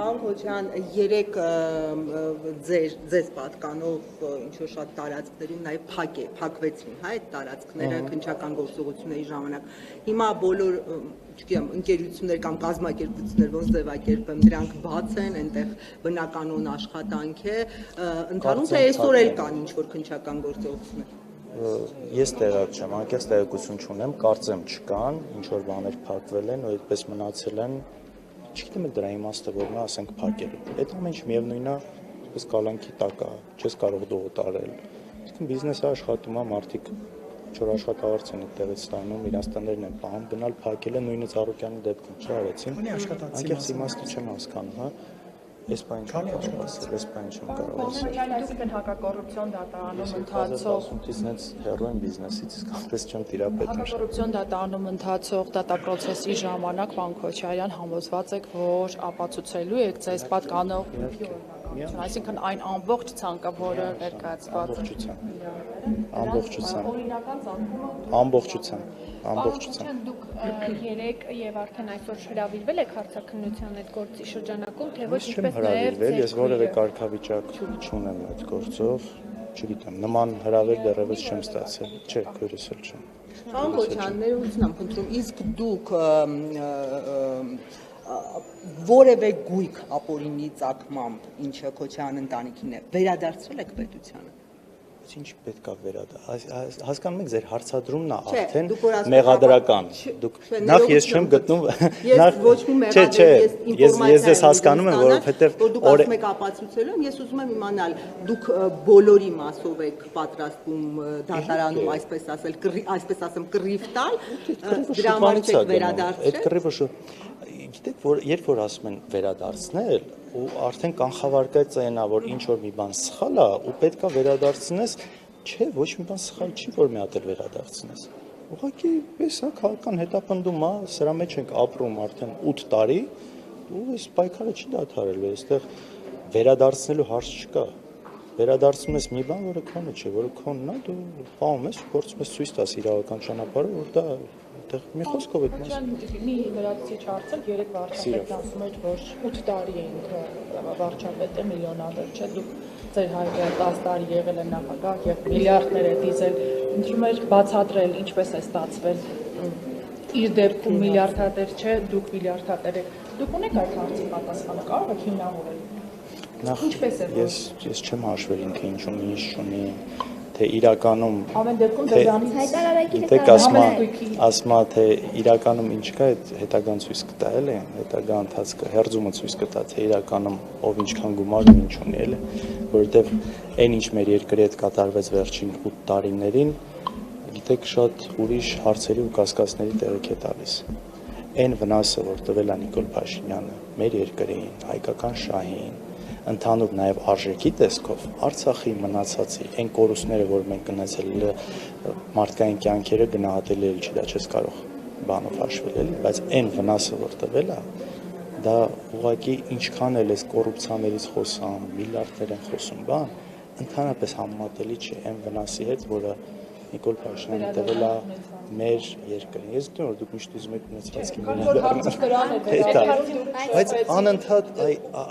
Պարոն Քոչարյան, երեք ձեզ պատկանող ինչ-որ շատ տարածքներում նաև փակվեցին, հա, այդ տարածքները քննչական գործողությունների ժամանակ։ Հիմա բոլոր, չգիտեմ, ընկերություններ կամ կազմակերպություններ ոնց ձևակերպեմ, դրանք բաց են, այնտեղ բնականոն աշխատանք է, ընդհանուր թե այսօր էլ կան ինչ-որ քննչական գործողություններ։ Ես տեղակ չեմ, անկեղծ տեղեկություն չունեմ, կարծեմ չկան, ինչ-որ բաներ փակվել են ու այդպես մնացել են, չգիտեմ դրա իմաստը որ նա ասենք փակել է։ Այդ ամեն ինչ միևնույնն է, այսպես կալանքի տակ է, չես կարող դու օտարել։ Իսկ բիզնեսը աշխատում է, մարդիկ ինչ-որ աշխատավարձ են այդտեղից ստանում, իրենց տներն են պահում, գնալ փակելը նույնը Ծառուկյանի դեպքում չարեցին։ Անկեղծ իմաստը չեմ հասկանում, հա։ Այս բանը չեմ կարող ասել, այս բանը չեմ կարող ասել։ Այսինքն հակակոռուպցիոն դատարանում ընթացող հենց հեռու են բիզնեսից, իսկ այնպես չեմ տիրապետում։ Հակակոռուպցիոն դատարանում ընթացող դատապրոցեսի ժամանակ, պարոն Քոչարյան, համոզված եք, որ ապացուցելու եք ձեզ պատկանող, այսինքն այն ամբողջ ցանկը, որը ներկայացված է։ Ամբողջությամբ։ Դուք երեք եւ արդեն այսօր հրավիրվել եք հարցաքննության այդ գործի շրջանակում, թե ոչ ինչպես նաեւ ես որևէ կարգավիճակ չունեմ այդ գործով, չգիտեմ, նման հրավեր դեռևս չեմ ստացել, չէ, քույրս էլ չեմ։ Պարոն Քոչարյան, ներողություն եմ խնդրում, իսկ դուք որևէ գույք ապօրինի ծագմամբ, ինչը Քոչարյան ընտանիքին է, վերադարձրել եք պետությանը։ Ինչ պետք է վերադարձ։ Հասկանում եք, ձեր հարցադրումն է արդեն մեղադրական։ Դուք նախ ես չեմ գտնում։ Ես ոչ մի մեղադրել, ես ձեզ հասկանում եմ, որովհետև դուք ասում եք ապացուցելու եմ, ես ուզում եմ իմանալ, դուք բոլորի մասով եք պատրաստվում դատարանում, այսպես ասեմ, կռիվ տալ, դրա համար չեք վերադարձել։ Այդ կռիվը գիտեք, որ երբ որ ասում են վերադարձնել, ու արդեն կանխավարկած է նա, որ ինչ որ մի բան սխալ է, ու պետքա վերադարձնես, չէ, ոչ մի բան սխալ չի, որ մի հատ էլ վերադարձնես։ Ուղղակի էս է քաղաքական հետապնդում է, սրա մեջ ենք ապրում արդեն 8 տարի, ու այս պայքարը չի դադարելու, այստեղ վերադարձնելու հարց չկա։ Վերադարձնում ես մի բան, որը քոնը չէ, որը քոնն է, դու պահում ես, փորձում ես ցույց տաս իրավական ճանապարհը, որ դա այդտեղ մի խոսքով այդ մասը։ Մի լրացուցիչ հարցը երեք վարչապետն ասում էր, որ 8 տարի է ինքը վարչապետը միլիոնադեր չէ, դուք ձեր հայրը 10 տարի եղել է նախագահ եւ միլիարդներ է դիզել, ինչու՞ էր բացատրել, ինչպես է ստացվել իր դեպքում միլիարդատեր չէ, դուք միլիարդատեր եք։ Դուք ունեք այդ հարցի պատասխանը, կարող եք հիմնավորել։ Ես չեմ հաշվել ինքը ինչ ունի, ինչ չունի, թե իրականում ամեն դեպքում դրանից հայտարարակիրը ասма թե իրականում ինչ կա, այդ հետագան ցույց կտա, էլի, հետագա ընթացքը հերձումը ցույց կտա, թե իրականում ով ինչքան գումար ինչ ունի, էլի, որովհետև այն ինչ մեր երկրի հետ կատարվեց վերջին 8 տարիներին, գիտեք, շատ ուրիշ հարցերի ու կասկածների տեղիք է տալիս։ Այն վնասը, որ տվել է Նիկոլ Փաշինյանը մեր երկրին, հայկական շահին, ընդհանուր նաև արժեքի տեսքով Արցախի մնացածի այն կորուստները, որ մենք գնացել մարդկային կյանքերը գնահատել էլ չի, դա չես կարող բանով հաշվել էլի, բայց այն վնասը, որ տվել է, դա ուղղակի ինչքան էլ էս կոռուպցիաներից խոսամ, միլիարդներ են խոսում, բան, ընդհանրապես համեմատելի չէ այն վնասի հետ, որը Նիկոլ Փաշինյանը տվել է մեր երկրին։ Ես գիտեմ, որ դուք միշտ ուզում եք ունեցվածքի վերադառնալ։ Բայց անընդհատ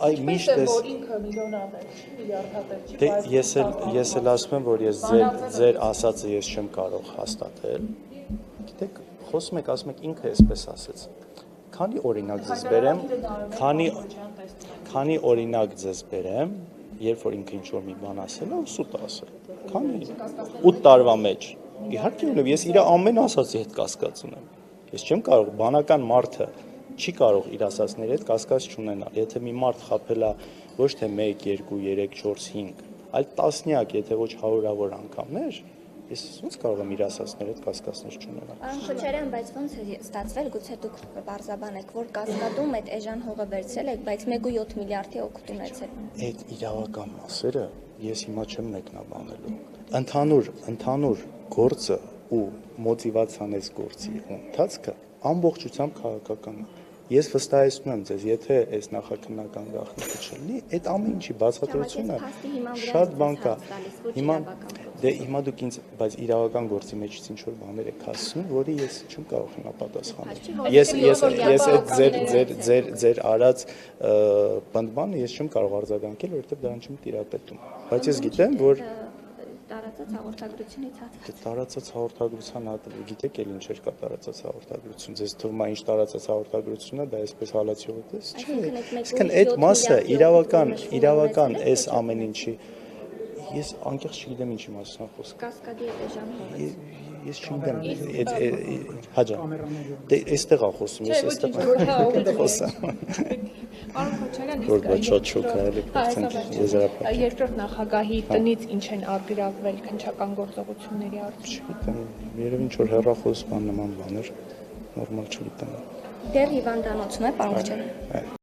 այ միշտ ես էլ ասում եմ, որ ես ձեր ասածը ես չեմ կարող հաստատել։ Գիտեք, խոսում եք, ասում եք ինքը էսպես ասեց։ Քանի օրինակ ձեզ բերեմ, քանի օրինակ ձեզ բերեմ, երբ որ ինքը ինչ-որ մի բան ասել է, ու սուտ ասել։ Քանի 8 տարվա մեջ։ Իհարկե ունեմ, ես իր ամեն ասածի հետ կասկած ունեմ։ Ես չեմ կարող, բանական մարդը չի կարող իր ասածների հետ կասկած չունենալ։ Եթե մի մարդ խաբել է ոչ թե 1, 2, 3, 4, 5, այլ տասնյակ, եթե ոչ հարյուրավոր անգամներ, ես ոնց կարող եմ իր ասածների հետ կասկածներ չունենալ։ Պարոն Քոչարյան, բայց ոնց է ստացվել, գուցե դուք բարձաբան եք, որ կասկադում այդ էժան հողը վերցրել եք, բայց 1.7 միլիարդի օգուտ ունեցել։ Այդ իրավական մասերը ես հիմա չեմ մեկնաբանելու։ Ընդհանուր գործը ու մոտիվացիան այս գործի ընթացքը ամբողջությամբ քաղաքական է։ Ես վստահեցնում եմ ձեզ, եթե այս նախաքննական գաղտնիքը չլինի, այդ ամեն ինչի բացատրությունը շատ բան կա։ Հիմա Դե հիմա դուք ինձ, բայց իրավական գործի մեջից ինչ որ բաներ եք ասում, որի ես չեմ կարող համապատասխանել։ Ես այդ ձեր արած բնդմանը ես չեմ կարող արձագանքել, որովհետև դրան չեմ տիրապետում։ Բայց ես գիտեմ, որ տարածած հաղորդագրությունից հատված։ տարածած հաղորդագրության հատվածը, գիտեք էլ ինչ էր կա տարածած հաղորդագրություն, ձեզ թվում է ինչ տարածած հաղորդագրությունն է, դա այսպես հալածյոտ է, չէ։ Իսկն այդ մասը իրավական այս ամեն ինչի ես անկեղծ չգիտեմ ինչի մասն է խոսքը։ Կասկադի էժան հողից։ Ես չգիտեմ, հաջա։ Դե այստեղ է խոսում, ես այստեղ եմ խոսում։ Պարոն Քոչարյան, Որ բաչաչոք այլ եզրափակ։ Երկրորդ նախագահի տնից ինչ են արգելակվել քննչական գործողությունների արդյունքում։ Չգիտեմ, երևի ինչ որ հեռախոս բան նման բաներ, նորմալ չգիտեմ։ Դեռ հիվանդանոցում է, պարոն Քոչարյան։